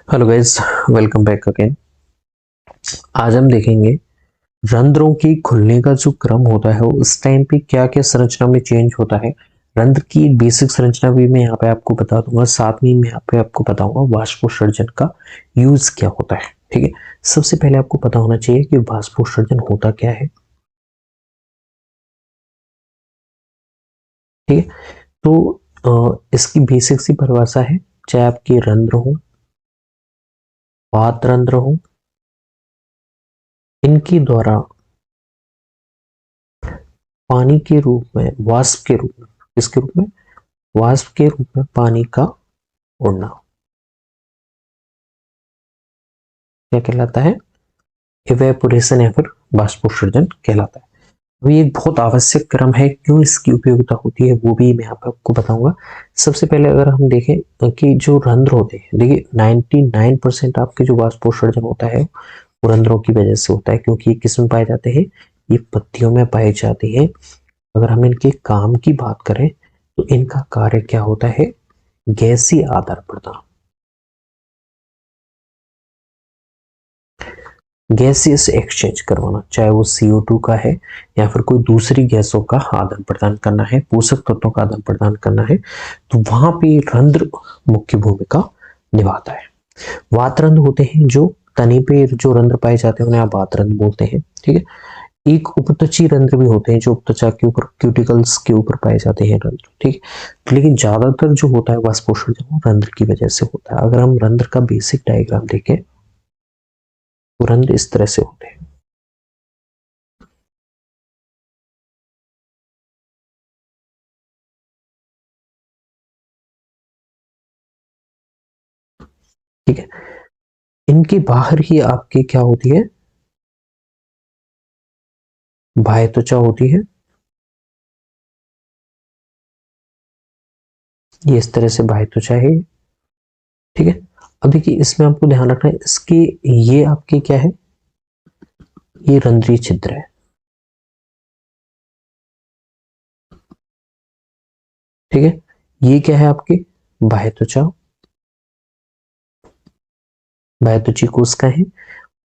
Hello guys, welcome back again. आज हम देखेंगे रंध्रों की खुलने का जो क्रम होता है उस टाइम पे क्या क्या संरचना में चेंज होता है। रंध्र की बेसिक संरचना भी मैं यहाँ पे आपको बता दूंगा, साथ में मैं यहाँ पे आपको बताऊंगा वाष्पोत्सर्जन का यूज क्या होता है। ठीक है, सबसे पहले आपको पता होना चाहिए कि वाष्पोत्सर्जन होता क्या है। ठीक है, तो इसकी बेसिक सी परिभाषा है, चाहे आपके रंध्र हो, वात रंध्र हो, इनके द्वारा पानी के रूप में, वाष्प के रूप में, किसके रूप में, वाष्प के रूप में पानी का उड़ना क्या कहलाता है, इवेपोरेशन या फिर वाष्पोत्सर्जन कहलाता है। अभी एक बहुत आवश्यक क्रम है, क्यों इसकी उपयोगिता होती है वो भी मैं यहाँ पे आपको बताऊंगा। सबसे पहले अगर हम देखें कि जो रंध्र होते हैं, देखिए 99% आपके जो वाष्पोत्सर्जन होता है वो रंध्रों की वजह से होता है, क्योंकि ये किस में पाए जाते हैं, ये पत्तियों में पाए जाते हैं। अगर हम इनके काम की बात करें तो इनका कार्य क्या होता है, गैसीय आदान प्रदान, गैसेस एक्सचेंज करवाना, चाहे वो CO2 का है या फिर कोई दूसरी गैसों का आदान प्रदान करना है, पोषक तत्वों का आदान प्रदान करना है, तो वहां पे रंध्र मुख्य भूमिका निभाता है। वातरंध्र होते हैं जो तने पे जो रंध्र पाए जाते हैं उन्हें आप वातरंध्र बोलते हैं। ठीक है, एक उपत्वची रंध्र भी होते हैं जो उपत्वचा के ऊपर, क्यूटिकल्स के ऊपर पाए जाते हैं रंध्र। ठीक, लेकिन ज्यादातर जो होता है वाष्पोत्सर्जन वो रंध्र की वजह से होता है। अगर हम रंध्र का बेसिक डायग्राम देखें तो रंध्र इस तरह से होते हैं। ठीक है, इनके बाहर ही आपकी क्या होती है, बाह्य त्वचा होती है। ये इस तरह से बाह्य त्वचा है। ठीक है, अब देखिए इसमें आपको ध्यान रखना है, इसके ये आपके क्या है, ये रंध्रीय छिद्र है। ठीक है, ये क्या है आपके, बाह्य त्वचा, बाह्य त्वची कोशिका है।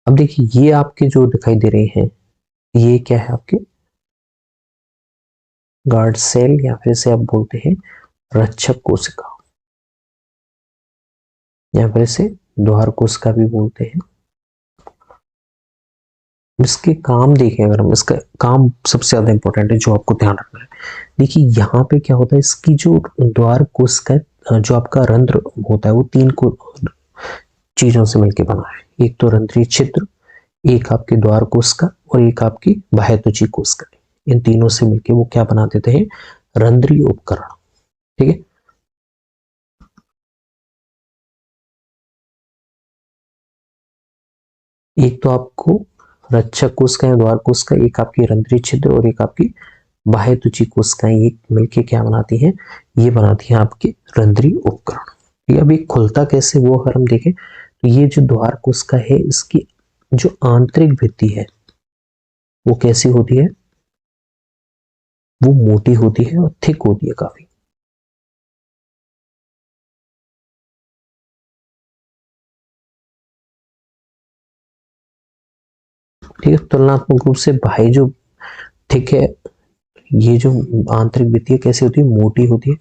अब देखिए ये आपके जो दिखाई दे रहे हैं, ये क्या है आपके, गार्ड सेल या फिर इसे आप बोलते हैं रक्षक कोशिका, या फिर इसे द्वार कोशिका भी बोलते हैं। इसके काम देखें, अगर हम इसका काम सबसे ज्यादा इंपॉर्टेंट है जो आपको ध्यान रखना है। देखिए यहाँ पे क्या होता है, इसकी जो द्वार कोशिका, जो आपका रंध्र होता है वो तीन को चीजों से मिलकर बना है। एक तो रंध्रीय छिद्र, एक आपकी द्वार कोशिका और एक आपकी बाह्य त्वची कोशिका। इन तीनों से मिलकर वो क्या बना देते हैं, रंध्रीय उपकरण। ठीक है, एक तो आपको रक्षक कोशिका या द्वार कोशिका, एक आपकी रंध्रीय छिद्र और एक आपकी बाह्य त्वची कोशिकाएं, ये मिलके क्या बनाती हैं, ये बनाती हैं आपके रंध्रीय उपकरण। ये अभी खुलता कैसे वो अगर हम देखें तो ये जो द्वार कोशिका है इसकी जो आंतरिक भित्ति है वो कैसी होती है, वो मोटी होती है और थिक होती है काफी। ठीक है, तुलनात्मक रूप से बाह्य जो थिक है, ये जो आंतरिक भित्ति है कैसी होती है, मोटी होती है।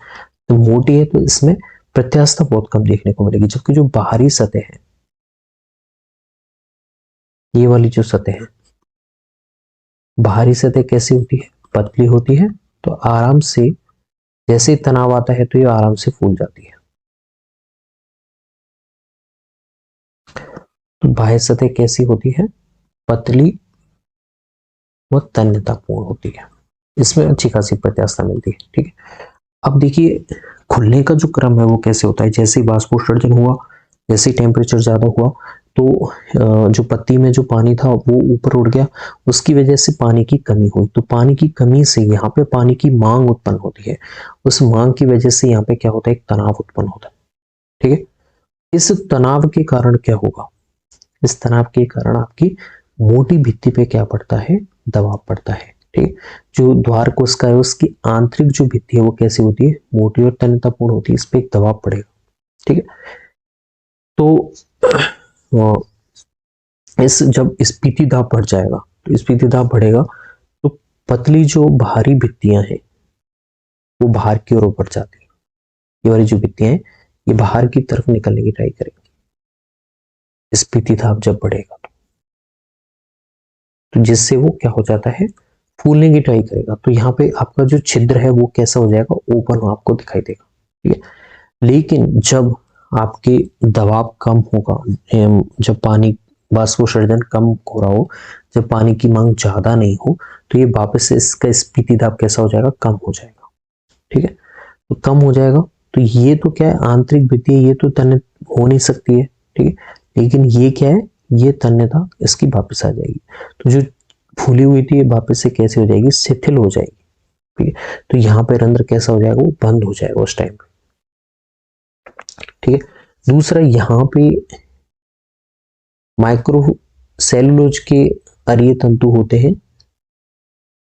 तो मोटी है तो इसमें प्रत्यास्थता बहुत कम देखने को मिलेगी, जबकि जो बाहरी सतह है, ये वाली जो सतह है, बाहरी सतह कैसी होती है, पतली होती है। तो आराम से जैसे ही तनाव आता है तो ये आराम से फूल जाती है। तो बाह्य सतह कैसी होती है, पतली व तन्यतापूर्ण होती है, इसमें अच्छी खासी प्रत्यास्थता मिलती है। ठीक है, अब देखिए खुलने का जो क्रम है वो कैसे होता है, जैसे ही वाष्पोत्सर्जन हुआ, जैसे ही टेम्परेचर ज्यादा हुआ तो जो पत्ती में जो पानी था वो ऊपर उड़ गया, उसकी वजह से पानी की कमी हुई। तो पानी की कमी से यहाँ पे पानी की मांग उत्पन्न होती है, उस मांग की वजह से यहाँ पे क्या होता है, एक तनाव उत्पन्न होता है। ठीक है, इस तनाव के कारण क्या होगा, इस तनाव के कारण आपकी मोटी भित्ति पे क्या पड़ता है, दबाव पड़ता है। ठीक, जो द्वार कोशिका है उसकी आंतरिक जो भित्ति है वो कैसी होती है, मोटी और तन्यतापूर्ण होती है, इस पे एक दबाव पड़ेगा। ठीक है, तो इस जब स्फीति दाब बढ़ जाएगा तो स्फीति दाब बढ़ेगा तो पतली जो बाहरी भित्तियां हैं वो बाहर की ओर ऊपर जाती है। ये वाली जो भित्तियां हैं ये बाहर की तरफ निकलने की ट्राई करेंगी स्फीति दाब जब बढ़ेगा तो जिससे वो क्या हो जाता है, फूलने की ट्राई करेगा। तो यहाँ पे आपका जो छिद्र है वो कैसा हो जाएगा, ओपन आपको दिखाई देगा। ठीक है, लेकिन जब आपके दबाव कम होगा, जब पानी वाष्पोत्सर्जन कम हो रहा हो, जब पानी की मांग ज्यादा नहीं हो, तो ये वापस से इसका स्फीति दाब कैसा हो जाएगा, कम हो जाएगा। ठीक है, तो कम हो जाएगा तो ये तो क्या है, आंतरिक भित्ति है, ये तो तन्य हो नहीं सकती है। ठीक है, लेकिन ये क्या है, ये तन्यता इसकी वापस आ जाएगी। तो जो फूली हुई थी ये वापस से कैसे हो जाएगी, शिथिल हो जाएगी। ठीक है, तो यहाँ पे रंध्र कैसा हो जाएगा, वो बंद हो जाएगा उस टाइम पे। ठीक है, दूसरा यहाँ पे माइक्रो सेलुलोज के अरीय तंतु होते हैं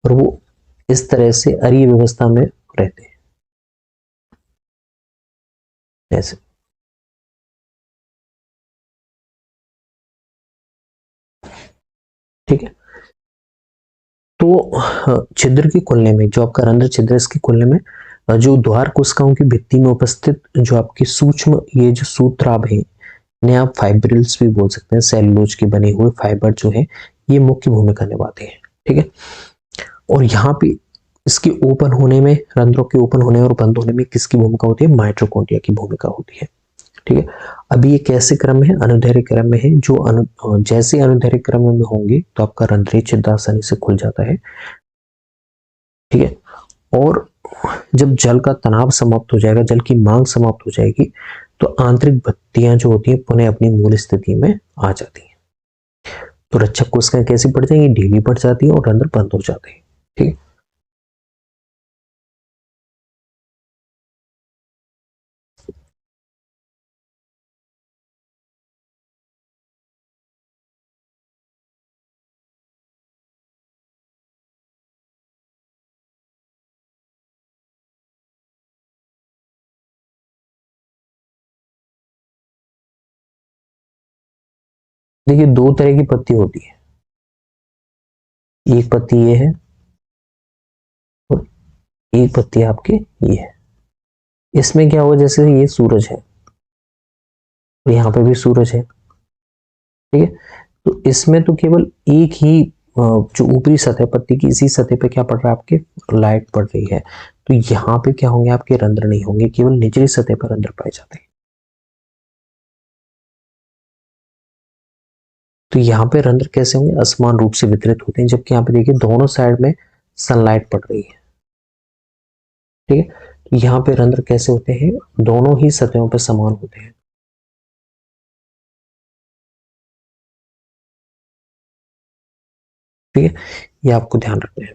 और वो इस तरह से अरीय व्यवस्था में रहते हैं ऐसे। ठीक है, तो छिद्र के खुलने में, जो आपका रंध्र छिद्र इसके खुलने में, जो द्वार कोशिकाओं की भित्ति में उपस्थित जो आपकी सूक्ष्म ये जो सूत्राभ है, इन्हें आप फाइब्रिल्स भी बोल सकते हैं। सेलुलोज के बने हुए फाइबर जो है ये मुख्य भूमिका निभाते हैं। ठीक है, और यहाँ पे इसके ओपन होने में, रंध्रों के ओपन होने और बंद होने में किसकी भूमिका होती है, माइटोकॉन्ड्रिया की भूमिका होती है। ठीक है, अभी ये कैसे क्रम में है, अनुदैर्घ्य क्रम में है। जो जैसे अनुदैर्घ्य क्रम में होंगे तो आपका रंध्रीय छिद्र आसानी से खुल जाता है। ठीक है, और जब जल का तनाव समाप्त हो जाएगा, जल की मांग समाप्त हो जाएगी, तो आंतरिक भित्तियां जो होती हैं पुनः अपनी मूल स्थिति में आ जाती हैं। तो रक्षक कोशिकाएं कैसी पड़ जाएंगी, ढीली पड़ जाती है और रंध्र बंद हो जाते हैं। ठीक है, देखिए दो तरह की पत्ती होती है, एक पत्ती ये है और एक पत्ती आपके ये है। इसमें क्या होगा, जैसे ये सूरज है और यहाँ पे भी सूरज है। ठीक है, तो इसमें तो केवल एक ही जो ऊपरी सतह पत्ती की, इसी सतह पे क्या पड़ रहा है, आपके लाइट पड़ रही है। तो यहाँ पे क्या होंगे, आपके रंध्र नहीं होंगे, केवल निचली सतह पर रंध्र पाए जाते हैं। तो यहाँ पे रंध्र कैसे होंगे, असमान रूप से वितरित होते हैं, जबकि यहाँ पे देखिए दोनों साइड में सनलाइट पड़ रही है। ठीक है, तो यहाँ पे रंध्र कैसे होते हैं, दोनों ही सतहों पर समान होते हैं। ठीक है, ये आपको ध्यान रखना है।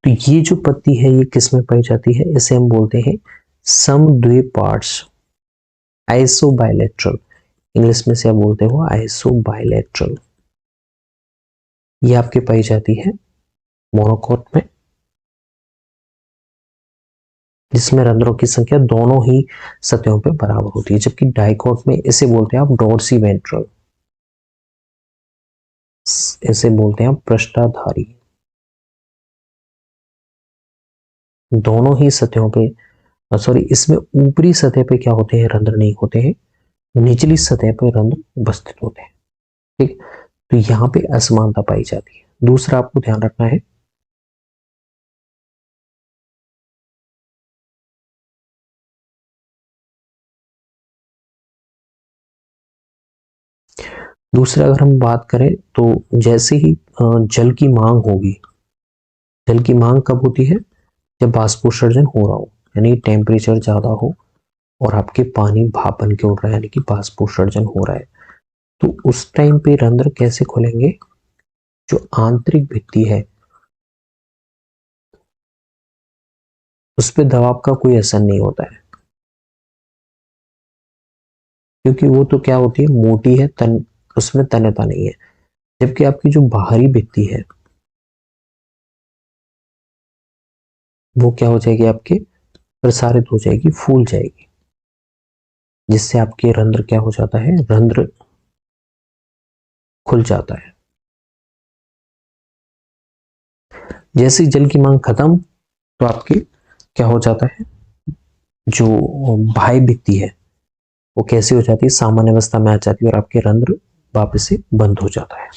तो ये जो पत्ती है ये किस में पाई जाती है, इसे हम बोलते हैं समद्वीप पार्ट्स, आइसोबाइलेट्रल। इंग्लिश में से आप बोलते हो आइसोबाइलेट्रल। ये आपके पाई जाती है मोनोकोट में, जिसमें रंध्रों की संख्या दोनों ही सतहों पे बराबर होती है। जबकि डाइकोट में इसे बोलते हैं आप डोर्सी वेंट्रल, इसे बोलते हैं आप पृष्ठाधारी। दोनों ही सतहों पे, सॉरी, इसमें ऊपरी सतह पे क्या होते हैं, रंध्र नहीं होते हैं, निचली सतह पे रंध्र उपस्थित होते हैं। ठीक, तो यहाँ पे असमानता पाई जाती है। दूसरा आपको ध्यान रखना है, दूसरा अगर हम बात करें तो जैसे ही जल की मांग होगी, जल की मांग कब होती है, जब वाष्पोत्सर्जन हो रहा हो, यानी टेम्परेचर ज्यादा हो और आपके पानी भाप बन के उड़ रहा है, यानी कि वाष्पोत्सर्जन हो रहा है, तो उस टाइम पे रंध्र कैसे खुलेंगे, जो आंतरिक भित्ति है उस पर दबाव का कोई असर नहीं होता है, क्योंकि वो तो क्या होती है, मोटी है, उसमें तन्यता नहीं है। जबकि आपकी जो बाहरी भित्ति है वो क्या हो जाएगी, आपके प्रसारित हो जाएगी, फूल जाएगी। जिससे आपके रंध्र क्या हो जाता है, रंध्र खुल जाता है। जैसे ही जल की मांग खत्म तो आपके क्या हो जाता है, जो बाह्य भित्ति है वो कैसी हो जाती है, सामान्य अवस्था में आ जाती है और आपके रंध्र वापस से बंद हो जाता है।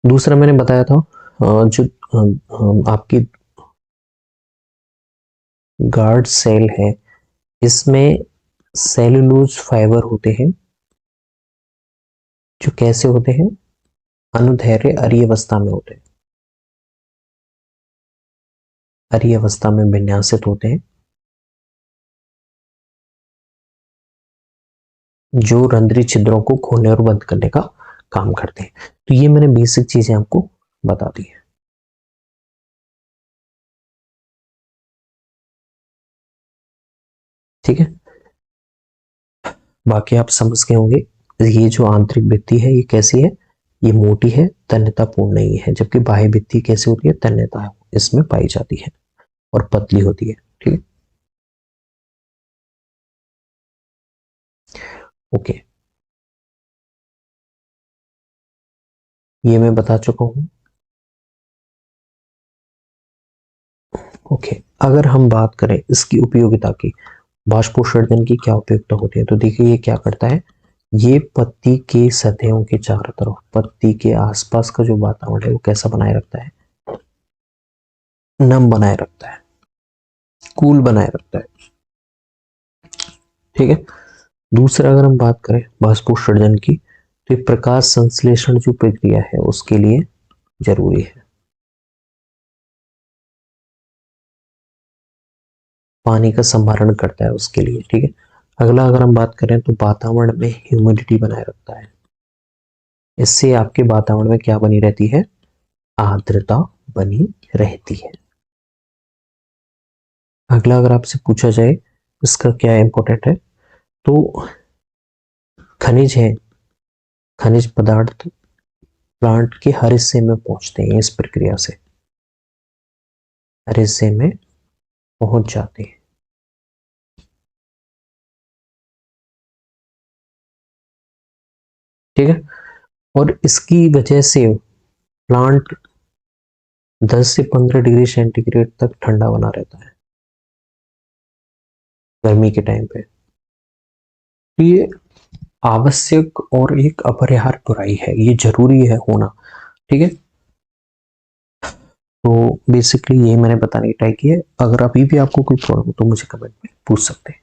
दूसरा मैंने बताया था जो आपकी गार्ड सेल है, इसमें सेलुलोज फाइबर होते हैं जो कैसे होते हैं, अनुदैर्घ्य अरीय अवस्था में होते हैं, अरीय अवस्था में विन्यासित होते हैं, जो रंध्रीय छिद्रों को खोलने और बंद करने का काम करते हैं। तो ये मैंने बेसिक चीजें आपको बता दी है। ठीक है, बाकी आप समझ गए होंगे। ये जो आंतरिक भित्ति है ये कैसी है, ये मोटी है, तन्यतापूर्ण नहीं है, जबकि बाह्य भित्ति कैसी होती है, तन्यता इसमें पाई जाती है और पतली होती है। ठीक है, ओके, ये मैं बता चुका हूं। ओके, अगर हम बात करें इसकी उपयोगिता की, बाष्पोत्सर्जन की क्या उपयोगिता होती है, तो देखिए ये क्या करता है, ये पत्ती के सतहों के चारों तरफ, पत्ती के आसपास का जो वातावरण है वो कैसा बनाए रखता है, नम बनाए रखता है, कूल बनाए रखता है। ठीक है, दूसरा अगर हम बात करें बाष्पोत्सर्जन की, तो ये प्रकाश संश्लेषण जो प्रक्रिया है उसके लिए जरूरी है, पानी का संभारण करता है उसके लिए। ठीक है, अगला अगर हम बात करें तो वातावरण में ह्यूमिडिटी बनाए रखता है, इससे आपके वातावरण में क्या बनी रहती है, आर्द्रता बनी रहती है। अगला अगर आपसे पूछा जाए इसका क्या इंपॉर्टेंट है, तो खनिज है, खनिज पदार्थ प्लांट के हर हिस्से में पहुंचते हैं, इस प्रक्रिया से हर हिस्से में पहुंच जाते हैं। ठीक है, और इसकी वजह से प्लांट 10 से 15 डिग्री सेंटीग्रेड तक ठंडा बना रहता है गर्मी के टाइम पे। तो ये आवश्यक और एक अपरिहार्य बुराई है, ये जरूरी है होना। ठीक है, तो बेसिकली ये मैंने बताने की ट्राई की है। अगर अभी भी आपको कोई प्रॉब्लम हो तो मुझे कमेंट में पूछ सकते हैं।